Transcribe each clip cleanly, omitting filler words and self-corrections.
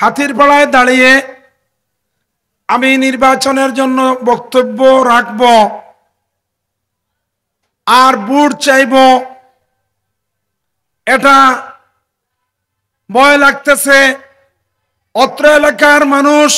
হাতির পাড়ায় দাঁড়িয়ে আমি নির্বাচনের জন্য বক্তব্য রাখব আর ভোট চাইব, এটা ভয় লাগতেছে। অত্র এলাকার মানুষ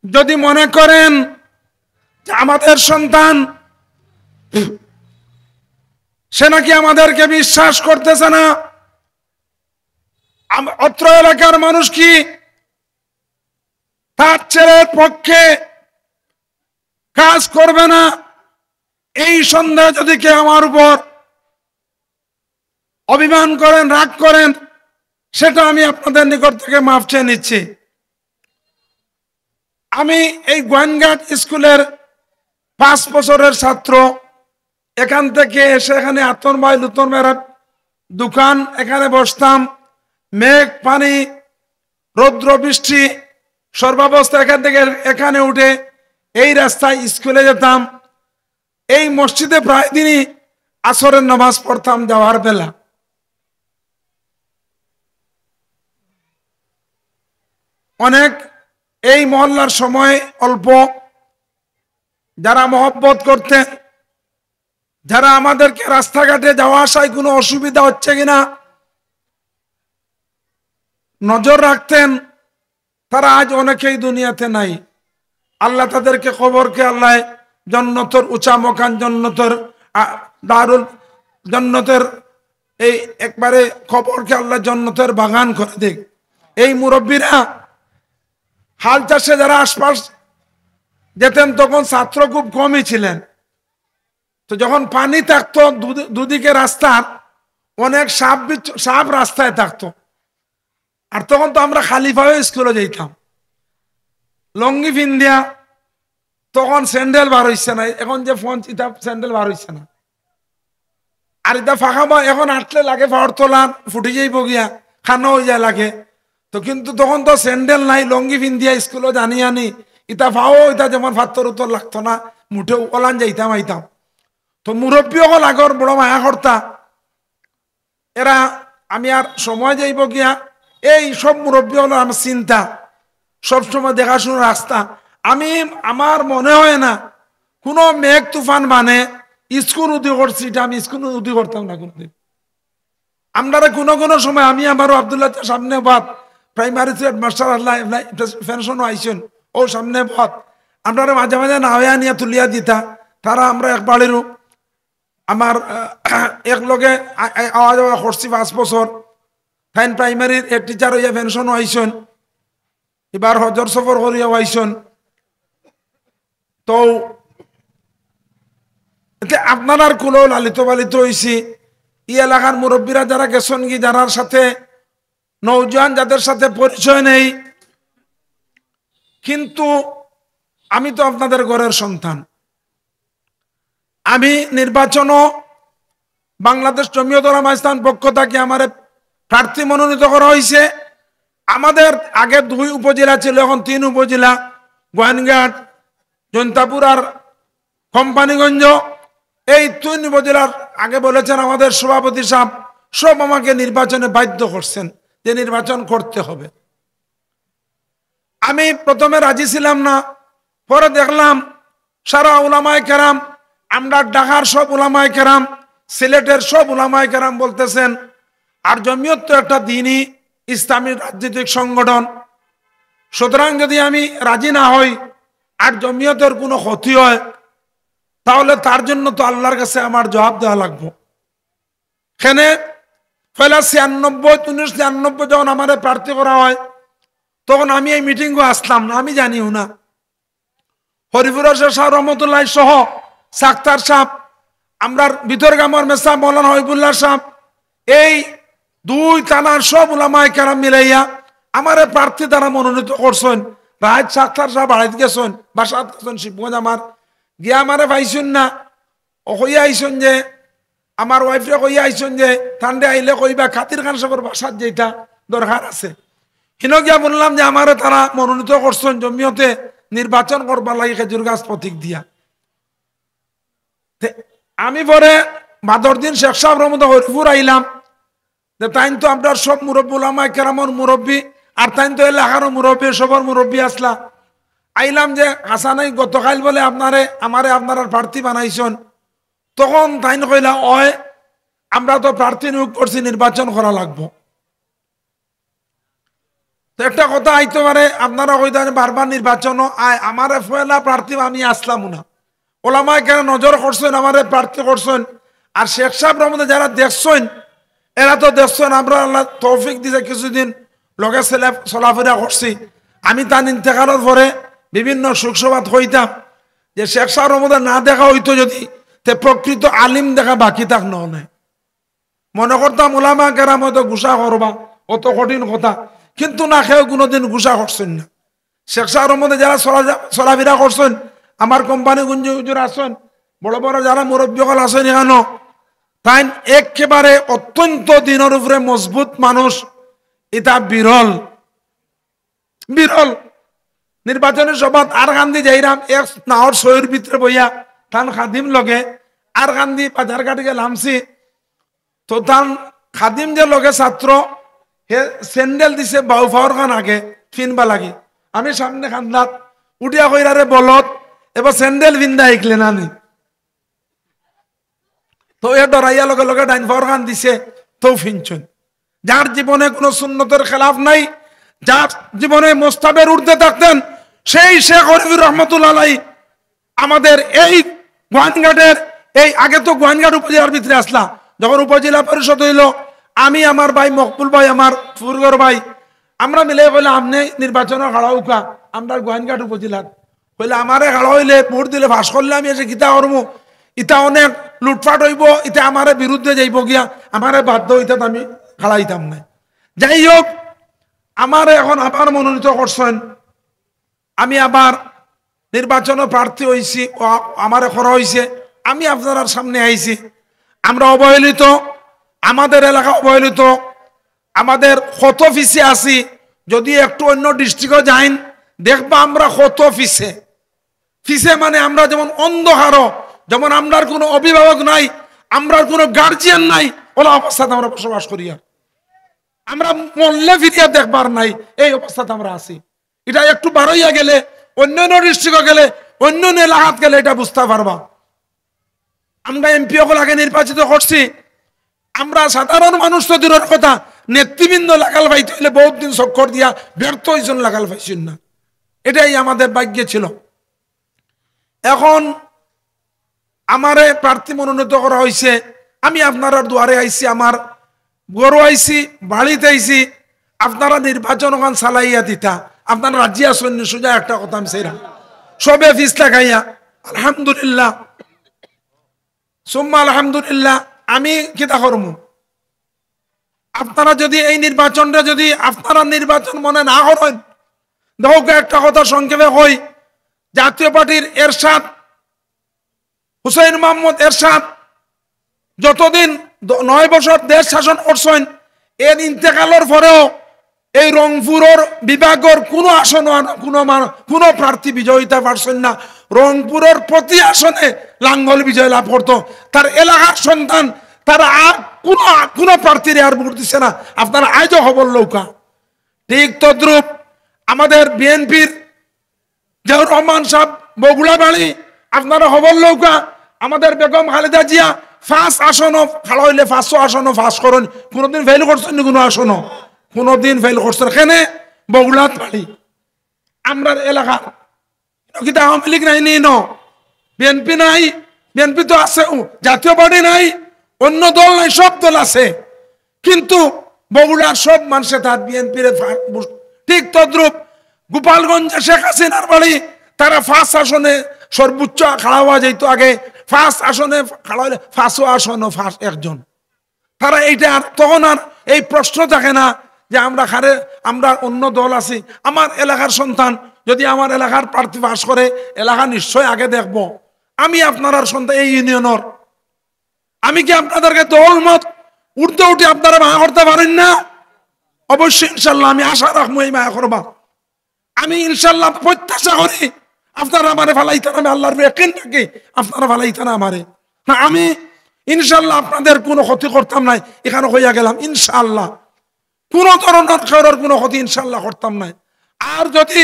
যদি মনে করেন যে আমাদের সন্তান সে নাকি আমাদেরকে বিশ্বাস করতেছে না, অত্র এলাকার মানুষ কি তার ছেলের পক্ষে কাজ করবে না, এই সন্দেহ যদি কেউ আমার উপর অভিমান করেন, রাগ করেন, সেটা আমি আপনাদের নিকট থেকে মাফ চেয়ে নিচ্ছি। আমি এই গোয়েনঘাট স্কুলের 5 বছরের ছাত্র। এখান থেকে এসে এখানে আতন ভাই লুতন ভাইয়ের দোকান, এখানে বসতাম। মেঘ পানি রৌদ্র বৃষ্টি সর্বাবস্থা এখান থেকে এখানে উঠে এই রাস্তায় স্কুলে যেতাম। এই মসজিদে প্রায় দিনই আসরের নামাজ পড়তাম যাওয়ার বেলা। অনেক এই মহল্লার সময় অল্প, যারা মহব্বত করতেন, যারা আমাদেরকে রাস্তাঘাটে যাওয়া আসায় কোনো অসুবিধা হচ্ছে কিনা নজর রাখতেন, তারা আজ অনেকেই দুনিয়াতে নাই। আল্লাহ তাদেরকে কবরকে আল্লাহ জান্নাতের উঁচা মকান, জান্নাতের দারুল জান্নাতের এই একবারে কবরকে আল্লাহ জান্নাতের বাগান করে দেখ। এই মুরব্বীরা হাল চাষে যারা আশপাশ যেতেন, তখন ছাত্র খুব কমই ছিলেন। তো যখন পানি থাকতো দুদিকে রাস্তার, অনেক সাপ রাস্তায় থাকতো। আর তখন তো আমরা খালি পায়ে স্কুলে যেতাম, লঙ্গি ফিন্দিয়া। তখন স্যান্ডেল বার হইছে না, এখন যে ফোন চিতা স্যান্ডেল বার হইছে না। আর এটা ফাঁকা বা এখন আটলে লাগে পাওয়ার তোলা ফুটে যাইব গিয়া, খানো হয়ে যায় লাগে। তো কিন্তু তখন তো স্যান্ডেল নাই, লঙ্গি ফিন্দিয়া স্কুলে জানি আনি ইতা ফাও, ইতা যেমন ফাত্তর উত্তর লাগতো না, মুঠে ওলান যাইতাম আইতাম। তো মুরব্বী হল আগর বড় মায়া কর্তা, এরা আমি আর সময় যাইব গিয়া এই সব মুরব্বী হলো আমার চিন্তা, সবসময় দেখাশোনা রাস্তা। আমার মনে হয় না কোনো মেঘ তুফান মানে স্কুল উদি করছি, এটা আমি স্কুল উদি করতাম না কোনোদিন। আমরা কোনো সময় আমি আমারও আবদুল্লাহ সামনে বাদ প্রাইমারি মাস্টার আল্লাহ পেনশনও আইসেন, ও সামনে বাদ আমরা মাঝে মাঝে নাওয়া নিয়ে তুলিয়া দিতা। তারা আমরা একবারেরও আমার একলগে আওয়া যাওয়া করছি 5 বছর। তাই প্রাইমারির এক টিচার হইয়া পেনশনও আইসেন, এবার হজর সফর করিয়াও আইসেন। তো আপনার কুলো লালিত পালিত হয়েছি। এই এলাকার মুরব্বীরা যারা গেছেন কি, যারার সাথে নৌজওয়ান যাদের সাথে পরিচয় নেই, কিন্তু আমি তো আপনাদের ঘরের সন্তান। আমি নির্বাচনও বাংলাদেশ জমিয়ত উলামা ইসলাম পক্ষ থেকে আমার প্রার্থী মনোনীত করা হয়েছে। আমাদের আগে 2 উপজেলা ছিল, এখন 3 উপজেলা, গোয়েনঘাট, জৈন্তাপুর আর কোম্পানিগঞ্জ। এই 3 উপজেলার আগে বলেছেন আমাদের সভাপতি সাহেব, সব আমাকে নির্বাচনে বাধ্য করছেন যে নির্বাচন করতে হবে। আমি প্রথমে রাজি ছিলাম না, পরে দেখলাম সারা উলামায়ে কেরাম, আমরা ঢাকার সব উলামায়ে কেরাম, সিলেটের সব উলামায়ে কেরাম বলতেছেন। আর জমিয়ত তো একটা দ্বীনি ইসলামী রাজনৈতিক সংগঠন, সুতরাং যদি আমি রাজি না হই আর জমিয়তের কোনো ক্ষতি হয়, তাহলে তার জন্য তো আল্লাহর কাছে আমার জবাব দেওয়া লাগবে। এখানে পয়লা 1996 যখন আমার প্রার্থী করা হয়, তখন আমি এই মিটিংও আসলাম না, আমি জানিও না। হরিপুর শাহ রহমতুল্লাহ সহ সাক্তার সাহেব, আমরা ভিতরগামার মেসা মৌলানা হবিবুল্লাহ সাহেব, এই 2 থানার সব উলামায়ে কেরাম মিলাইয়া আমার প্রার্থী দ্বারা মনোনীত করছেন। রাজ সাক্তার সাহেব বাড়িতে গেছেন, বাসাত গেছেন শিবগঞ্জ, আমার গিয়া আমারে পাইছেন না। কইয়া আইসন যে আমার ওয়াইফরে কইয়া আইসন যে ঠান্ডে আইলে কইবা খাতির খান সাহেবের বাসাত যেটা দরকার আছে। হিনো গিয়া বললাম যে আমারে তারা মনোনীত করছেন জমিয়তে নির্বাচন করবার লাগে খেজুর গাছ প্রতীক দিয়া। আমি পরে বাদরদিন শেখ সাহেব রহমত হরিপুর আইলাম, যে তাই তো আপনার সব মুরব্বী উলামায়ে কেরামের মুরব্বী, আর তাই তো এলাকারও মুরব্বী সবর মুরব্বী আসলা আইলাম যে হাসানাই গতকাল বলে আপনারা প্রার্থী বানাইছেন। তখন তাই কইলা ওই আমরা তো প্রার্থী নিয়োগ করছি, নির্বাচন করা লাগবো। তো একটা কথা আইতে পারে আপনারা কইতেন বারবার নির্বাচন আয়, আমার পয়লা প্রার্থী আমি আসলাম না। ওলামায় কেন নজর করছেন, আমারে প্রার্থী করছেন। আর শেখ সাহেবের মধ্যে যারা দেখছেন এরা তো দেখছেন, আমরা আল্লাহ তৌফিক দিছে কিছুদিন লগে চলাফেরা করছি। আমি তার ইন্তেকালের পরে বিভিন্ন সুখসভাত হইতাম যে শেখ সাহেবের মধ্যে না দেখা হইতো যদি, তে প্রকৃত আলিম দেখা বাকি থাক নয়। মনে করতাম ওলামা কেরাম হয়তো গুসা করবা, অত কঠিন কথা, কিন্তু না খেয়েও কোনোদিন গুসা করছেন না। শেখ সাহেবের মধ্যে যারা চলাফেরা করছেন, আমার কোম্পানি গুঞ্জি হুজুর আসেন, বড় বড় যারা মুরব্বীকল আসেন এখানো, তাই একেবারে অত্যন্ত দিনের উপরে মজবুত মানুষ, এটা বিরল বিরল। নির্বাচনের সভাত আর গান্ধী যাইরাম এক নাওর সইয়ের ভিতরে বইয়া তান খাদিম লগে আর গান্ধী বাজার ঘাটে লামছি। তো তান খাদিম যে লগে ছাত্র হে স্যান্ডেল দিছে বাউফাওয়ার খান আগে ফিনবা লাগে, আমি সামনে খান্দাত উঠিয়া কইরারে বলত এবার স্যান্ডেল ফিন্দা আইকলেন আনি। তো এ ডরাইয়া লগে লগে ডাইন ফাওয়ার খান দিছে, তো ফিনছেন। যার জীবনে কোনো সুন্নতের খেলাফ নাই, যার জীবনে মোস্তাবের উর্ধে থাকতেন, সেই শেখ হরিফুর রহমতুল্লাহ আলাইহি আমাদের এই গোয়াইনঘাটের এই আগে তো গোয়াইনঘাট উপজেলার ভিতরে আসলা, যখন উপজেলা পরিষদ হইল, আমি আমার ভাই মকবুল ভাই আমার ফুরগর ভাই আমরা মিলে বলে আপনি নির্বাচনের খাড়া উকা আমরা গোয়াইনঘাট উপজেলার বলে আমারে খাড়া হইলে ভোট দিলে ফাঁস করলে আমি এসে গীতা করবো, ইটা অনেক লুটফাট হইব, ইটা আমার বিরুদ্ধে যাইব গিয়া আমারে বাধ্য হইতে আমি খাড়া হইতাম না। যাই হোক, আমার এখন আবার মনোনীত করছেন, আমি আবার নির্বাচনে প্রার্থী হয়েছি, আমার করা হয়েছে, আমি আপনার সামনে আইছি। আমরা অবহেলিত, আমাদের এলাকা অবহেলিত, আমাদের কত ফিসে আছি। যদি একটু অন্য ডিস্ট্রিক্টে যাইন দেখবা আমরা কত ফিসে ফিসে মানে আমরা যেমন অন্ধকার, যেমন আমরার কোনো অভিভাবক নাই, আমরার কোনো গার্জিয়ান নাই, ওলা অবস্থাতে আমরা বসবাস করি। আর আমরা মল্লে ফিরিয়া দেখবার নাই, এই অবস্থাতে আমরা আছি। এটা একটু বারইয়া গেলে, অন্যান্য ডিস্ট্রিক্টে গেলে, অন্যান্য এলাকাত গেলে এটা বুঝতে পারবা। আমরা এমপি সকল আগে নির্বাচিত করছি, আমরা সাধারণ মানুষ তো দূরের কথা, নেতৃবৃন্দ লাগাল পাইতে হইলে বহুত দিন চক্কর দিয়া ব্যর্থ হয়েছেন, লাগাল পাইছেন না। এটাই আমাদের ভাগ্যে ছিল। এখন আমারে প্রার্থী মনোনীত করা হয়েছে, আমি আপনারা দুয়ারে আইছি, আমার গরু আইছি, বাড়িতে আইছি, আপনারা নির্বাচন ওখান চালাইয়া দিতা, আপনারা রাজি আসেন। সোজা একটা কথা আমি চাইলাম, সবে ফিস লাগাইয়া আলহামদুলিল্লাহ সুম্মা আলহামদুলিল্লাহ। আমি কিতা করবো, আপনারা যদি এই নির্বাচনটা যদি আপনারা নির্বাচন মনে না করেন, দেখো একটা কথা সংক্ষেপে কই, জাতীয় পার্টির এরশাদ হুসাইন মোহাম্মদ এরশাদ যতদিন 9 বছর দেশ শাসন করছেন, এর ইন্তেকালের পরেও এই রংপুরের বিভাগের কোনো আসন কোনো প্রার্থী বিজয় হইতে পারছেন না। রংপুরের প্রতি আসনে লাঙ্গল বিজয় লাভ করতো তার এলাকার সন্তান, তারা আর কোনো প্রার্থীর আর ভোট দিচ্ছে না। আপনারা আজও খবর লৌকা। ঠিক তদ্রুপ আমাদের বিএনপির জিয়াউর রহমান সাহেব বগুড়া বাড়ি, আপনারা খবর লৌকা। আমাদের বেগম খালেদা জিয়া 5 আসনও খাড়া হইলে 500 আসনও ফাঁস করেন, কোনোদিন ফেল করছেন নি? কোনো আসনও কোনোদিন ফেল করছেন? এখানে বগুড়াত বাড়ি আমরা এলাকা কিন্তু আওয়ামী লীগ নাই, নিন বিএনপি নাই, বিএনপি তো আছে, জাতীয় পার্টি নাই, অন্য দল নাই, সব দল আছে, কিন্তু বগুড়ার সব মানুষের তার বিএনপির। ঠিক তদ্রুপ গোপালগঞ্জে শেখ হাসিনার বাড়ি, তারা 5 আসনে সর্বোচ্চ খাড়া হওয়া যেত আগে, 5 আসনে খাড়া হলে 500 আসনও 5 একজন। তারা এইটা তখন আর এই প্রশ্ন থাকে না যে আমরা অন্য দল আছি। আমার এলাকার সন্তান যদি আমার এলাকার প্রার্থী পাস করে, এলাকা নিশ্চয় আগে দেখবো। আমি আপনার সন্তান এই ইউনিয়নের, আমি কি আপনাদেরকে দল মত উঠতে উঠে আপনারা মায়া করতে পারেন না? অবশ্যই ইনশাল্লাহ আমি আশা রাখবো এই মায়া করবা। আমি ইনশাল্লাহ প্রত্যাশা করি আপনারা আমারে ফালাইতেন, আমি আল্লাহর ইয়াকিন রাখি আপনারা ফালাইতেন আমারে না। আমি ইনশাল্লাহ আপনাদের কোনো ক্ষতি করতাম নাই, এখানে হইয়া গেলাম ইনশাল্লাহ। কোন ধরনের কারোর কোনো ক্ষতি ইনশাল্লাহ করতাম না। আর যদি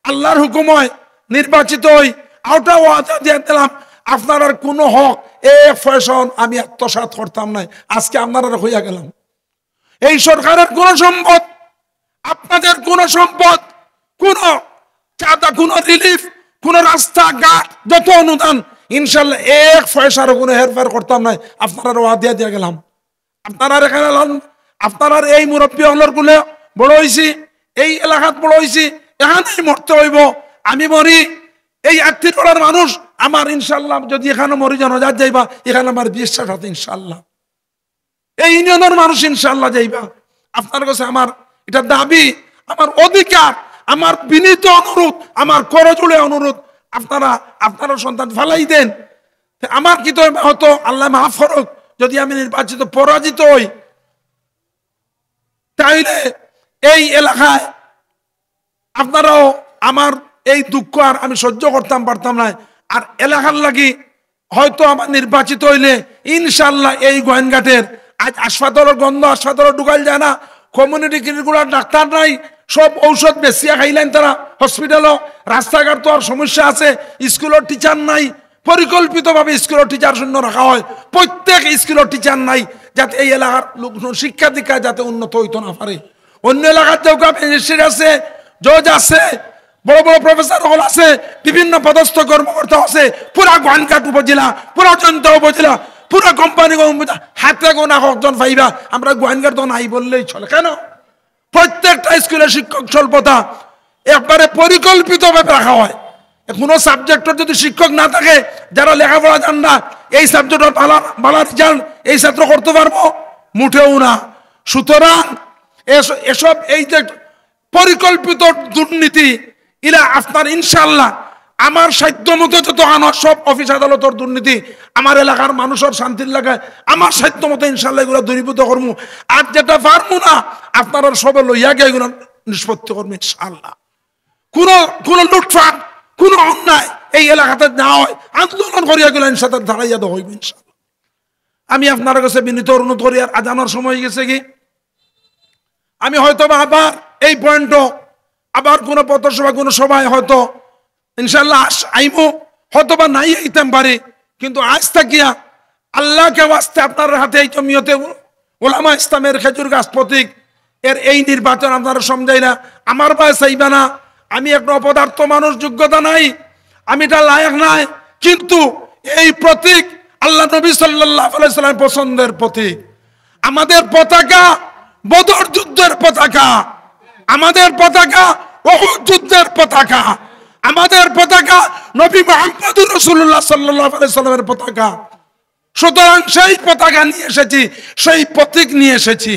আল্লাহর হুকুম হয় নির্বাচিত হই, আউটা ওয়াদা দিয়ে দিলাম আপনার কোনো হক এক পয়সা আমি আত্মসাৎ করতাম না। আজকে আপনারা হইয়া গেলাম। এই সরকারের কোন সম্পদ, আপনাদের কোন সম্পদ, কোন চাঁদা, কোন রিলিফ, কোন রাস্তাঘাট, যত অনুদান ইনশাল্লাহ এক পয়সার কোনো হেরফের করতাম না। আপনারা ওয়াদা দিয়ে গেলাম। আপনারা এখানে আপনার এই মুরব্বী হলর গুলো বড় হয়েছি, এই এলাকাত বড় হয়েছি, এখানেই মরতে হইব। আমি মরি, এই আত্মীয়র মানুষ আমার ইনশাল্লাহ যদি এখানে মরি জনজাত যাইবা, এখানে আমার বিশ্বাস আছে ইনশাল্লাহ। এই ইউনিয়নের মানুষ ইনশাল্লাহ যাইবা। আপনার কাছে আমার এটা দাবি, আমার অধিকার, আমার বিনীত অনুরোধ, আমার করজোড়ে অনুরোধ, আপনারা সন্তান ফালাই দেন। আমার কি তো হতো আল্লাহ মাফ করুক, যদি আমি নির্বাচিত পরাজিত হই, তাইলে এই এলাকায় আপনারাও আমার এই দুঃখ আর আমি সহ্য করতাম পারতাম না। আর এলাকার লাগি হয়তো আমার নির্বাচিত হইলে ইনশাল্লাহ এই গোয়েনঘাটের আজ হাসপাতালের গন্ধ হাসপাতালে ঢুকাইল যায় না, কমিউনিটি ক্লিনিকগুলোর ডাক্তার নাই, সব ঔষধ বেশিয়া খাইলেন তারা হসপিটালও। রাস্তাঘাট তো আর সমস্যা আছে, স্কুলের টিচার নাই, পরিকল্পিতভাবে স্কুলের টিচার শূন্য রাখা হয়। প্রত্যেক স্কুলের টিচার নাই, যাতে এই এলাকার লোক শিক্ষা দীক্ষা যাতে উন্নত হইতো না পারে। অন্য এলাকার যে ম্যাজিস্ট্রেট আছে, জজ আছে, বড় বড় প্রফেসর হল আছে, বিভিন্ন পদস্থ কর্মকর্তা আছে, পুরা গোয়ানঘাট উপজেলা, পুরা জয়ন্ত উপজেলা, পুরা কোম্পানি হাতে গোনা কজন পাইবা। আমরা গোয়ানঘাট তো নাই বললেই চলে। কেন? প্রত্যেকটা স্কুলের শিক্ষক স্বল্পতা, একবারে পরিকল্পিতভাবে রাখা হয়। কোনো সাবজেক্টের যদি শিক্ষক না থাকে, যারা লেখাপড়া জান না, এই সাবজেক্টের ভালো রেজাল্ট এই ছাত্র করতে পারবো? মুঠেও না। সুতরাং এসব এই যে পরিকল্পিত দুর্নীতি, এরা আপনার ইনশাল্লাহ আমার সাধ্য মতো যত আনার সব অফিস আদালতের দুর্নীতি, আমার এলাকার মানুষের শান্তির লাগায় আমার সাধ্য মতো ইনশাল্লাহ এগুলো দূরীভূত করবো। আর যেটা পারবো না আপনারা সবে লইয়া গিয়ে এগুলো নিষ্পত্তি করবো ইনশাল্লাহ। কোন লুটফাট, কোন অন্যায় এই এলাকাতে না হয়, আন্দোলন করিয়া গেলে ইনশাল্লাহ দাঁড়াইয়া দেওয়া হইবে ইনশাল্লাহ। আমি আপনার কাছে বিনীত অনুরোধ করি, আর আজানোর সময় গেছে কি, আমি হয়তো বা আবার এই পয়েন্টও আবার কোনো পথসভা কোনো সভায় হয়তো ইনশাল্লাহ আইমো, হয়তো বা নাই আইতাম পারে। কিন্তু আজ থাকিয়া আল্লাহকে বাঁচতে আপনার হাতে এই জমিয়তে ওলামা ইসলামের খেজুর গাছ প্রতীক এর এই নির্বাচন আপনারা সমঝাই না, আমার পায়ে চাইবে না। আমি একটা অপদার্থ মানুষ, যোগ্যতা নাই, আমি এটা লায়ক নাই, কিন্তু এই প্রতীক আল্লাহ নবী সাল্লাল্লাহু আলাইহি সাল্লাম পছন্দের প্রতীক। আমাদের পতাকা বদর যুদ্ধের পতাকা, আমাদের পতাকা উহুদ যুদ্ধের পতাকা, আমাদের পতাকা নবী মুহাম্মদুর রাসূলুল্লাহ সাল্লাল্লাহু আলাইহি সাল্লামের পতাকা। সুতরাং সেই পতাকা নিয়ে এসেছি, সেই প্রতীক নিয়ে এসেছি।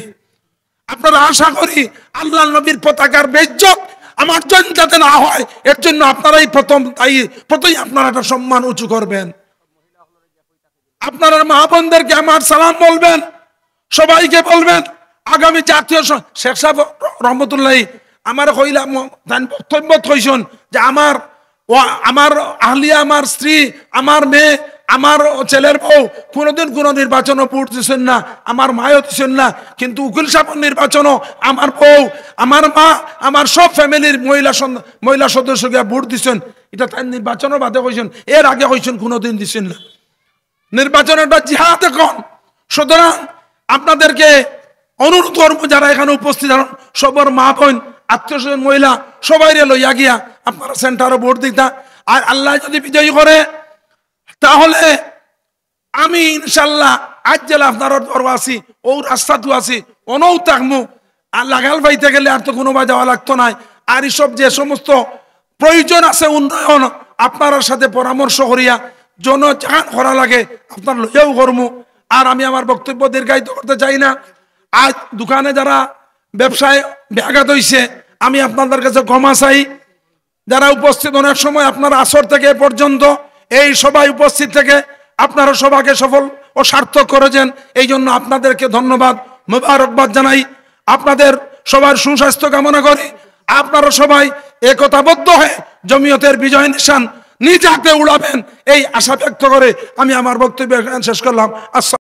আপনারা আশা করি আল্লাহ নবীর পতাকার বেইজ্জত আমার জন্য যাতে না হয়, এর জন্য আপনারাই প্রথমেই আপনারা একটা সম্মান উঁচু করবেন। আপনারা মা বোনদেরকে আমার সালাম বলবেন, সবাইকে বলবেন। আগামী জাতীয় শেখ সাহেব রহমতুল্লাহ আমার কইলাম বক্তব্য কইছেন যে আমার আহলিয়া, আমার স্ত্রী, আমার মেয়ে, আমার ছেলের বউ কোনোদিন কোনো নির্বাচনও ভোট দিচ্ছেন না, আমার মায়ও দিচ্ছেন না। কিন্তু উকিল সাহেবের নির্বাচনও আমার বউ, আমার মা, আমার সব ফ্যামিলির মহিলা সদস্যকে ভোট দিচ্ছেন। এটা তাই নির্বাচনের বাদে কইছেন, এর আগে কইছেন কোনোদিন দিচ্ছেন না। নির্বাচনটা জিহাদ এখন। সুতরাং আপনাদেরকে অনুরোধ করবো, যারা এখানে উপস্থিত হন সবার মা বোন, আত্মীয় স্বজন, মহিলা সবাইরে লইয়া গিয়া আপনারা সেন্টারে ভোট দিতা। আর আল্লাহ যদি বিজয়ী করে তাহলে আমি ইনশাল্লাহ আজ জেলা আপনার দরবার আছি, ও রাস্তাতো আছি, অনৌ থাকমু। আর লাগাল পাইতে গেলে আর তো কোনো বা যাওয়া লাগতো না। আর এসব যে সমস্ত প্রয়োজন আছে উন্নয়ন, আপনার সাথে পরামর্শ করিয়া জনজান করা লাগে আপনার লইয়াও করমু। আর আমি আমার বক্তব্য দীর্ঘায়িত করতে চাই না। আজ দোকানে যারা ব্যবসায় ব্যাঘাত হইছে, আমি আপনাদের কাছে ক্ষমা চাই। যারা উপস্থিত অনেক সময় আপনারা আসর থেকে পর্যন্ত এই সবাই উপস্থিত থেকে আপনারা সবাইকে সফল ও সার্থক করেছেন, এই জন্য আপনাদেরকে ধন্যবাদ, মোবারকবাদ জানাই। আপনাদের সবার সুস্বাস্থ্য কামনা করি। আপনারা সবাই একতাবদ্ধ হয়ে জমিয়তের বিজয় নিশান নিজ হাতে উড়াবেন, এই আশা ব্যক্ত করে আমি আমার বক্তব্য শেষ করলাম।